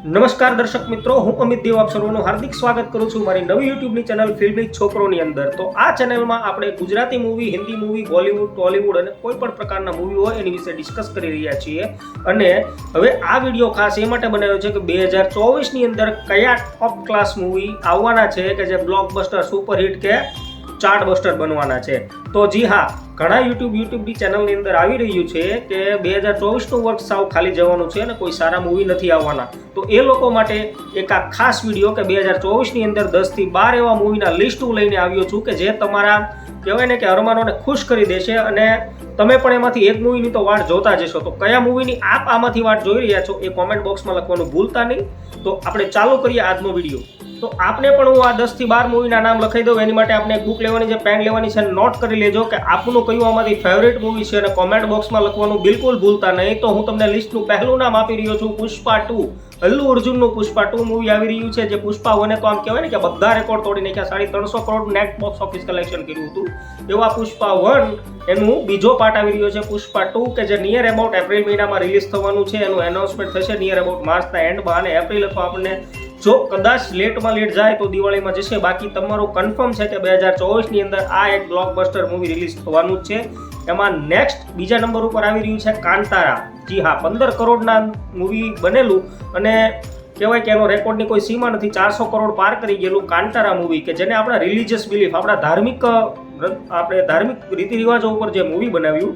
નમસ્કાર દર્શક મિત્રો, હું અમિત દેવ આપ સર્વનું હાર્દિક સ્વાગત કરું છું મારી નવી યુટ્યુબની ચેનલ ફિલ્મી છોકરોની અંદર. તો આ ચેનલમાં આપણે ગુજરાતી મૂવી, હિન્દી મૂવી, બોલિવૂડ, ટોલિવૂડ અને કોઈ પણ પ્રકારના મૂવી હોય એની વિશે ડિસ્કસ કરી રહ્યા છીએ. અને હવે આ વિડીયો ખાસ એ માટે બનાવ્યો છે કે 2024ની અંદર કયા ટોપ ક્લાસ મૂવી આવવાના છે કે જે બ્લોકબસ્ટર, સુપરહિટ કે ચાર્ટબસ્ટર બનવાના છે. તો જી હા, ઘણા યુટ્યુબની ચેનલની અંદર આવી રહ્યું છે કે 2024નું વર્ષ સાવ ખાલી જવાનું છે અને કોઈ સારા મૂવી નથી આવવાના. તો એ લોકો માટે એક આ ખાસ વિડીયો કે 2024ની અંદર 10 થી 12 એવા મૂવીના લિસ્ટ હું લઈને આવ્યો છું કે જે તમારા કહેવાય ને કે અરમાનોને ખુશ કરી દેશે અને તમે પણ એમાંથી એક મૂવીની તો વાટ જોતા જશો. તો કયા મૂવીની આપ આમાંથી વાટ જોઈ રહ્યા છો એ કોમેન્ટ બોક્સમાં લખવાનું ભૂલતા નહીં. તો આપણે ચાલુ કરીએ આજનો વિડીયો. તો આપને પણ હું આ 10 થી 12 મૂવીના નામ લખાઈ દઉં. એની માટે આપણે એક બુક લેવાની છે, પેન લેવાની છે, નોટ કરી લેજો કે આપનું કયું આમાંથી ફેવરેટ મૂવી છે અને કોમેન્ટ બોક્સમાં લખવાનું બિલકુલ ભૂલતા નહીં. તો હું તમને લિસ્ટનું પહેલું નામ આપી રહ્યો છું, પુષ્પા 2. અલ્લુ અર્જુનનું પુષ્પા 2 મૂવી આવી રહ્યું છે. જે પુષ્પા 1 તો આમ કહેવાય ને કે બધા રેકોર્ડ તોડી નાખ્યા, 350 crore net box office collection કર્યું હતું. એવા પુષ્પા 1 એનું બીજો પાર્ટ આવી રહ્યો છે પુષ્પા 2 કે જે નિયર અબાઉટ એપ્રિલ મહિનામાં રિલીઝ થવાનું છે. એનું એનાઉન્સમેન્ટ થશે નિયર અબાઉટ માર્ચના એન્ડમાં અને એપ્રિલ અથવા આપણને જો કદાચ લેટમાં લેટ જાય તો દિવાળીમાં જશે. બાકી તમારું કન્ફર્મ છે કે 2024ની અંદર આ એક બ્લોકબસ્ટર મૂવી રિલીઝ થવાનું જ છે. એમાં નેક્સ્ટ બીજા નંબર ઉપર આવી રહ્યું છે કાંતારા. જી હા, 15 કરોડના મૂવી બનેલું અને કહેવાય કે એનો રેકોર્ડની કોઈ સીમા નથી, 400 કરોડ પાર કરી ગયેલું કાંતારા મૂવી કે જેને આપણા રિલિજિયસ બિલીફ, આપણા ધાર્મિક રીતિ રિવાજો ઉપર જે મૂવી બનાવ્યું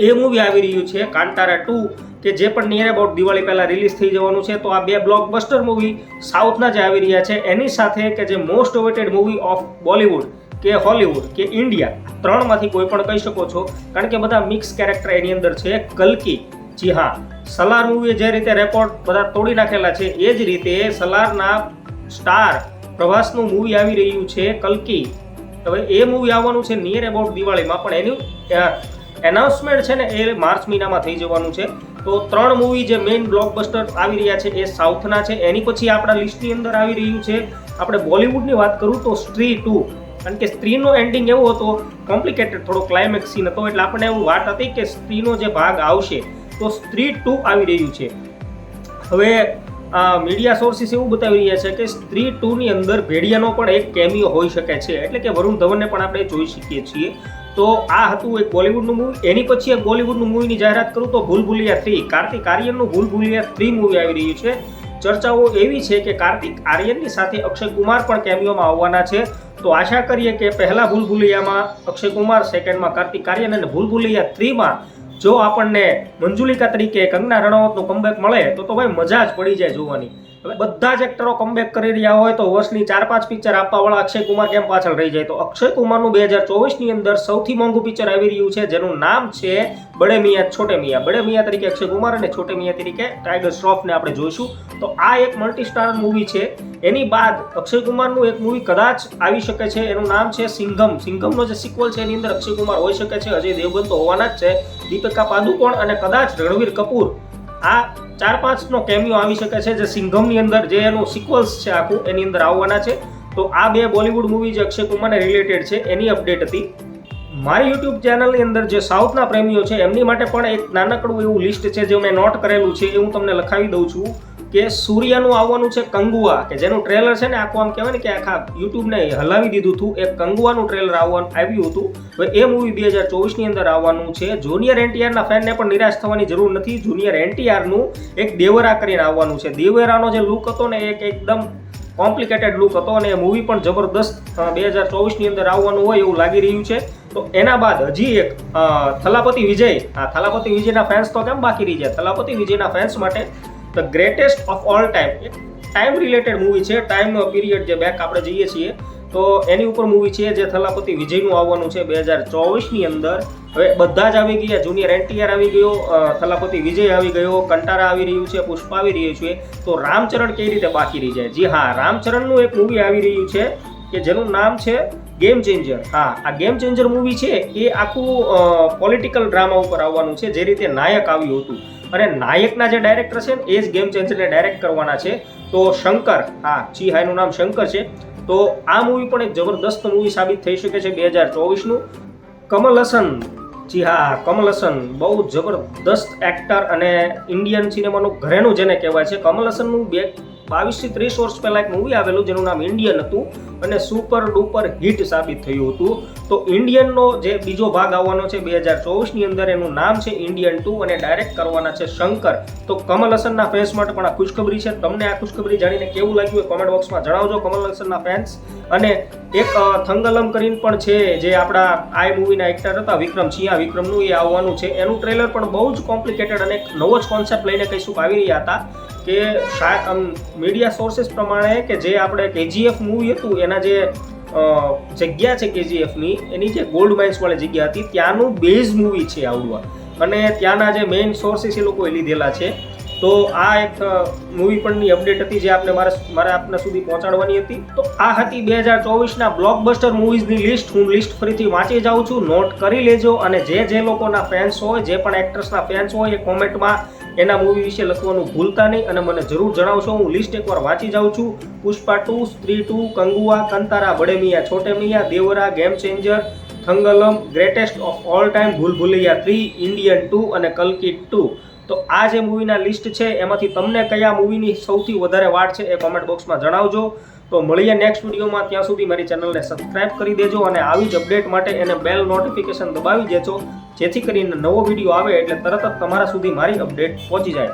એ મૂવી આવી રહ્યું છે કાંતારા 2 કે જે પણ નિયર અબાઉટ દિવાળી પહેલા રિલીઝ થઈ જવાનું છે. તો આ બે બ્લોકબસ્ટર મૂવી સાઉથના જે આવી રહ્યા છે એની સાથે કે જે most awaited movie of Bollywood કે હોલિવૂડ કે ઇન્ડિયા, ત્રણમાંથી કોઈ પણ કહી શકો છો કારણ કે બધા મિક્સ કેરેક્ટર એની અંદર છે. કલ્કી, જી હા, સલાર મૂવીએ જે રીતે રેકોર્ડ બધા તોડી નાખેલા છે એ જ રીતે સલારના સ્ટાર પ્રભાસનું મૂવી આવી રહ્યું છે કલ્કી. હવે એ મૂવી આવવાનું છે નિયર અબાઉટ દિવાળીમાં, પણ એનું એનાઉન્સમેન્ટ છે ને એ માર્ચ મહિનામાં થઈ જવાનું છે. તો 3 મૂવી જે મેઇન બ્લોકબસ્ટર આવી રહ્યા છે એ સાઉથના છે. એની પછી આપણા લિસ્ટની અંદર આવી રહ્યું છે, આપણે બોલિવૂડની વાત કરું તો સ્ત્રી 2. કારણ કે સ્ત્રીનો એન્ડિંગ એવો હતો, કોમ્પ્લિકેટેડ, થોડો ક્લાઇમેક્સ સીન હતો, એટલે આપણને એવું વાત હતી કે સ્ત્રીનો જે ભાગ આવશે તો સ્ત્રી 2 આવી રહ્યું છે. હવે મીડિયા સોર્સિસ એવું બતાવી રહ્યા છે કે સ્ત્રી 2ની અંદર ભેડિયાનો પણ એક કેમિયો હોઈ શકે છે, એટલે કે વરુણ ધવનને પણ આપણે જોઈ શકીએ છીએ. તો આ હતું એક બોલિવૂડનું મૂવી. એની પછી એક બોલિવૂડનું મૂવીની જાહેરાત કરું તો ભૂલ ભુલૈયા 3. કાર્તિક આર્યનનું ભૂલ ભુલૈયા 3 મૂવી આવી રહ્યું છે. ચર્ચાઓ એવી છે કે કાર્તિક આર્યનની સાથે અક્ષય કુમાર પણ કેમિયોમાં આવવાના છે. તો આશા કરીએ કે પહેલા ભૂલ ભુલૈયામાં અક્ષય કુમાર, સેકન્ડમાં કાર્તિક આર્યન અને ભૂલ ભુલૈયા 3માં જો આપણને મંજુલિકા તરીકે કંગના રણાવતનું કમબેક મળે તો ભાઈ મજા જ પડી જાય જોવાની. હવે બધા જ એક્ટરો કમબેક કરી રહ્યા હોય તો વર્ષની 4-5 પિક્ચર આપવાવાળા અક્ષય કુમાર કેમ પાછળ રહી જાય? તો અક્ષય કુમારનું 2024ની અંદર સૌથી મોંઘું પિક્ચર આવી રહ્યું છે જેનું નામ છે બડે મિયાં છોટે મિયાં. બડે મિયાં તરીકે અક્ષય કુમાર અને છોટે મિયાં તરીકે ટાઇગર શ્રોફને આપણે જોઈશું. તો આ એક મલ્ટી સ્ટાર મૂવી છે. એની બાદ અક્ષય કુમારનું એક મૂવી કદાચ આવી શકે છે, એનું નામ છે સિંઘમ. સિંઘમનો જે સિક્વલ છે એની અંદર અક્ષય કુમાર હોઈ શકે છે, અજય દેવગન તો હોવાના જ છે, દીપિકા પાદુકોણ અને કદાચ રણવીર કપૂર. આ 4-5 નો કેમિયો આવી શકે છે જે સિંઘમની અંદર જે એનું સિક્વલ્સ છે આખું એની અંદર આવવાના છે. તો આ બે બોલિવૂડ મૂવી જે અક્ષય કુમારને રિલેટેડ છે એની અપડેટ હતી. મારી યુટ્યુબ ચેનલની અંદર જે સાઉથના પ્રેમીઓ છે એમની માટે પણ એક નાનકડું એવું લિસ્ટ છે જે મેં નોટ કરેલું છે, એ હું તમને લખાવી દઉં છું કે સૂર્યાનું આવવાનું છે કંગુઆ, કે જેનું ટ્રેલર છે ને આખું આમ કહેવાય ને કે આખા યુટ્યુબને હલાવી દીધું હતું. એક કંગુઆનું ટ્રેલર આવ્યું હતું. હવે એ મૂવી 2024ની અંદર આવવાનું છે. જુનિયર એનટીઆરના ફેનને પણ નિરાશ થવાની જરૂર નથી. જુનિયર એનટીઆરનું એક દેવરા કરીને આવવાનું છે. દેવરાનો જે લુક હતો ને એક એકદમ કોમ્પ્લિકેટેડ લુક હતો અને એ મૂવી પણ જબરદસ્ત 2024ની અંદર આવવાનું હોય એવું લાગી રહ્યું છે. તો એના બાદ હજી એક થલાપતિ વિજય. થલાપતિ વિજયના ફેન્સ તો કેમ બાકી રહી જાય? થલાપતિ વિજયના ફેન્સ માટે the greatest of All time, એક ટાઈમ રિલેટેડ મૂવી છે. ટાઈમ પીરિયડ જે બેક આપણે જઈએ છીએ તો એની ઉપર મૂવી છે જે થલાપતિ વિજયનું આવવાનું છે 2024ની અંદર. હવે બધા જ આવી ગયા, જુનિયર એનટીઆર આવી ગયો, થલાપતિ વિજય આવી ગયો, કંટારા આવી રહ્યું છે, પુષ્પા આવી રહ્યું છે. તો રામચરણ કેવી રીતે બાકી રહી જાય? જી હા, રામચરણનું એક મૂવી આવી રહ્યું છે કે જેનું નામ છે ગેમ ચેન્જર. હા, આ ગેમ ચેન્જર મૂવી છે એ આખું પોલિટિકલ ડ્રામા ઉપર આવવાનું છે, જે રીતે નાયક આવ્યું હતું. અને નાયકના જે ડાયરેક્ટર છે ને એ જ ગેમ ચેન્જરને ડાયરેક્ટ કરવાના છે. તો શંકર, હા જી હા, એનું નામ શંકર છે. તો આ મૂવી પણ એક જબરદસ્ત મૂવી સાબિત થઈ શકે છે 2024નું. કમલ હસન જી હા, કમલ હસન બહુ જબરદસ્ત એક્ટર અને ઇન્ડિયન સિનેમાનું ઘરેણું જેને કહેવાય છે. કમલ હસનનું 22 થી 30 વર્ષ પહેલા એક મૂવી આવેલું જેનું નામ ઇન્ડિયન હતું અને સુપર ડુપર હિટ સાબિત થયું હતું. તો ઇન્ડિયનનો જે બીજો ભાગ આવવાનો છે 2024ની અંદર, એનું નામ છે ઇન્ડિયન 2 અને ડાયરેક્ટ કરવાના છે શંકર. તો કમલ હસનના ફેન્સ માટે પણ આ ખુશખબરી છે. તમને આ ખુશખબરી જાણીને કેવું લાગ્યું એ કોમેન્ટ બોક્સમાં જણાવજો કમલ હસનના ફેન્સ. અને એક થંગલમ કરીને પણ છે જે આપણા આઈ મૂવીના એક્ટર હતા વિક્રમ સિંહા, વિક્રમનું એ આવવાનું છે. એનું ટ્રેલર પણ બહુ જ કોમ્પ્લિકેટેડ અને એક નવો જ કોન્સેપ્ટ લઈને કહીશું આવી રહ્યા હતા કે મીડિયા સોર્सेस પ્રમાણે કે જે આપણે KGF મૂવી હતું એના જે જગ્યા છે KGFની, એની જે ગોલ્ડ માઇન્સ વાળી જગ્યા હતી ત્યાંનું બેઝ મૂવી છે આવડવા, અને ત્યાંના જે મેઇન સોર્सेस એ લોકોએ લીધેલા છે. તો આ એક મૂવી પણની અપડેટ હતી જે આપણે મારે આપના સુધી પહોંચાડવાની હતી. તો આ હતી 2024ના બ્લોકબસ્ટર મૂવીઝની લિસ્ટ. હું લિસ્ટ ફરીથી વાંચી જાઉં છું, નોટ કરી લેજો. અને જે લોકોના ફેન્સ હોય, જે પણ એક્ટર્સના ફેન્સ હોય એ કોમેન્ટમાં એના મૂવી વિશે લખવાનું ભૂલતા નહીં અને મને જરૂર જણાવશો. હું લિસ્ટ એકવાર વાંચી જાઉં છું. Pushpa 2, Stree 2, Kanguva, Kantara, Bade Miyan Chhote Miyan, Devara, Game Changer, Thangalaan, Greatest of All Time, Bhool Bhulaiyaa 3, Indian 2 અને કલ્કી 2. તો આ જે મૂવીના લિસ્ટ છે એમાંથી તમને કયા મૂવીની સૌથી વધારે વાટ છે એ કોમેન્ટ બોક્સમાં જણાવજો. તો મળીએ નેક્સ્ટ વિડીયોમાં. ત્યાં સુધી મારી ચેનલને સબસ્ક્રાઇબ કરી દેજો અને આવી જ અપડેટ માટે એને બેલ નોટિફિકેશન દબાવી દેજો, જેથી કરીને નવો વિડીયો આવે એટલે તરત જ તમારા સુધી મારી અપડેટ પહોંચી જાય.